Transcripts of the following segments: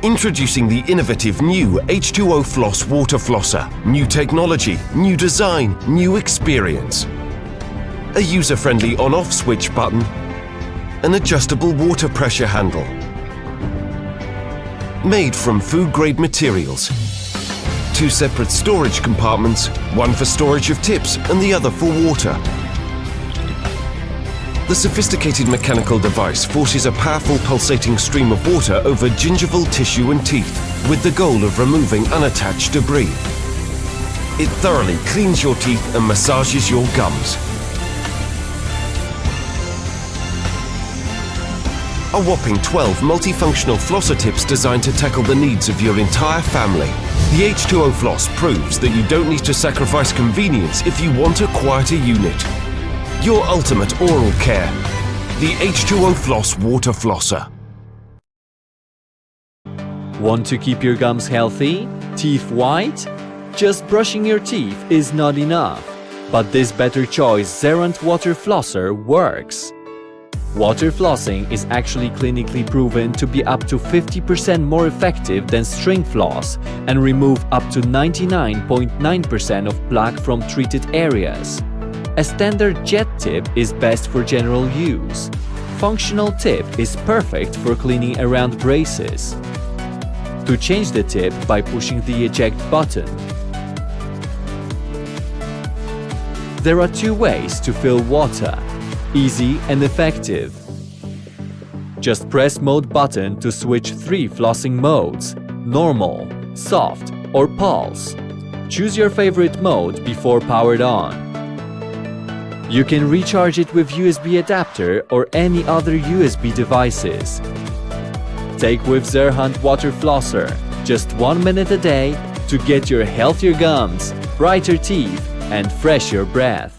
Introducing the innovative new H2O Floss Water Flosser. New technology, new design, new experience. A user-friendly on-off switch button. An adjustable water pressure handle. Made from food-grade materials. 2 separate storage compartments, one for storage of tips and the other for water. The sophisticated mechanical device forces a powerful pulsating stream of water over gingival tissue and teeth, with the goal of removing unattached debris. It thoroughly cleans your teeth and massages your gums. A whopping 12 multifunctional flosser tips designed to tackle the needs of your entire family. The H2O Floss proves that you don't need to sacrifice convenience if you want a quieter unit. Your ultimate oral care. The H2O Floss Water Flosser. Want to keep your gums healthy? Teeth white? Just brushing your teeth is not enough. But this better choice ZERHUNT Water Flosser works. Water flossing is actually clinically proven to be up to 50% more effective than string floss and remove up to 99.9% of plaque from treated areas. A standard jet tip is best for general use. Functional tip is perfect for cleaning around braces. To change the tip by pushing the eject button. There are 2 ways to fill water. Easy and effective. Just press mode button to switch 3 flossing modes: normal, soft or pulse. Choose your favorite mode before powered on. You can recharge it with USB adapter or any other USB devices. Take with ZERHUNT Water Flosser just 1 minute a day to get your healthier gums, brighter teeth and fresher breath.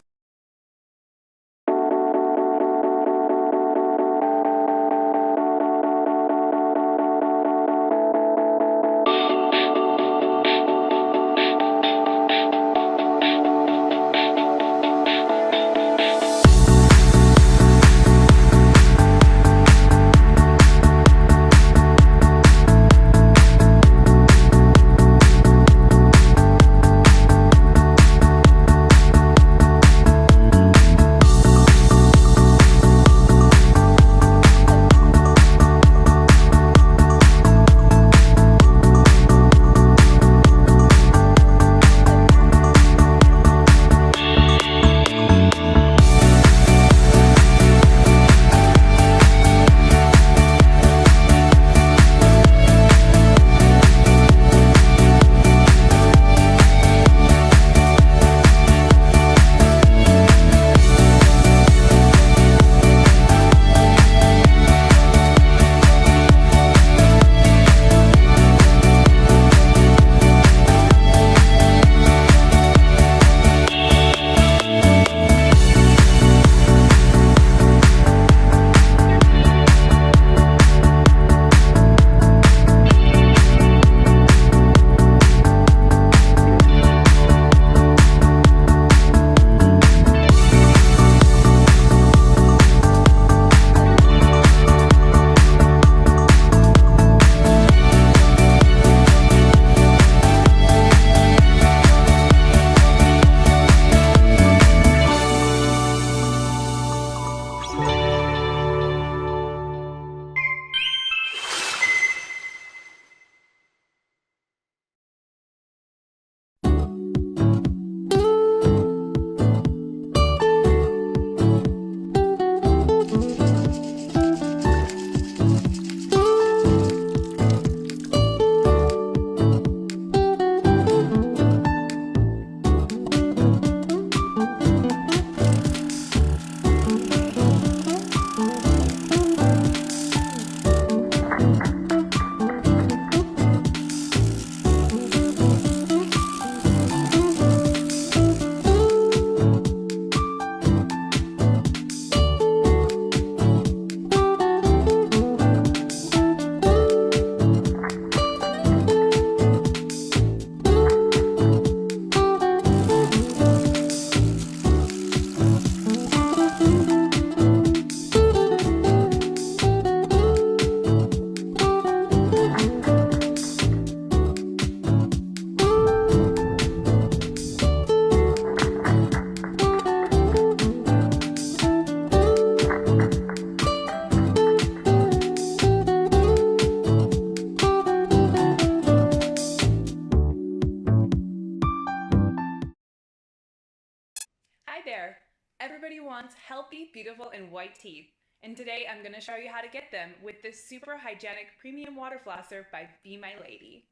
beautiful and white teeth. And today I'm going to show you how to get them with this super hygienic premium water flosser by BeMyLady.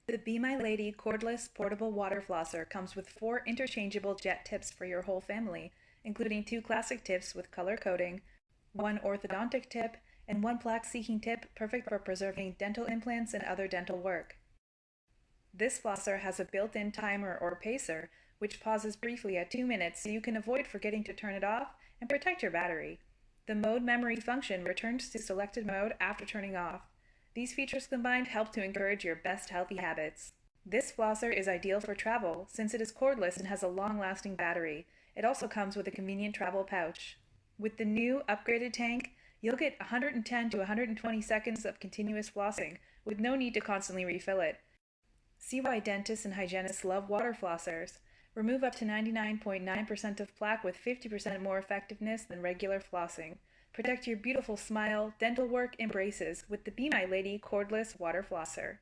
The BeMyLady Cordless Portable Water Flosser comes with 4 interchangeable jet tips for your whole family, including 2 classic tips with color coding, 1 orthodontic tip, and 1 plaque-seeking tip perfect for preserving dental implants and other dental work. This flosser has a built-in timer or pacer, which pauses briefly at 2 minutes so you can avoid forgetting to turn it off and protect your battery. The mode memory function returns to selected mode after turning off. These features combined help to encourage your best healthy habits. This flosser is ideal for travel since it is cordless and has a long-lasting battery. It also comes with a convenient travel pouch. With the new upgraded tank, you'll get 110 to 120 seconds of continuous flossing with no need to constantly refill it. See why dentists and hygienists love water flossers. Remove up to 99.9% of plaque with 50% more effectiveness than regular flossing. Protect your beautiful smile, dental work, and braces with the BeMyLady Cordless Water Flosser.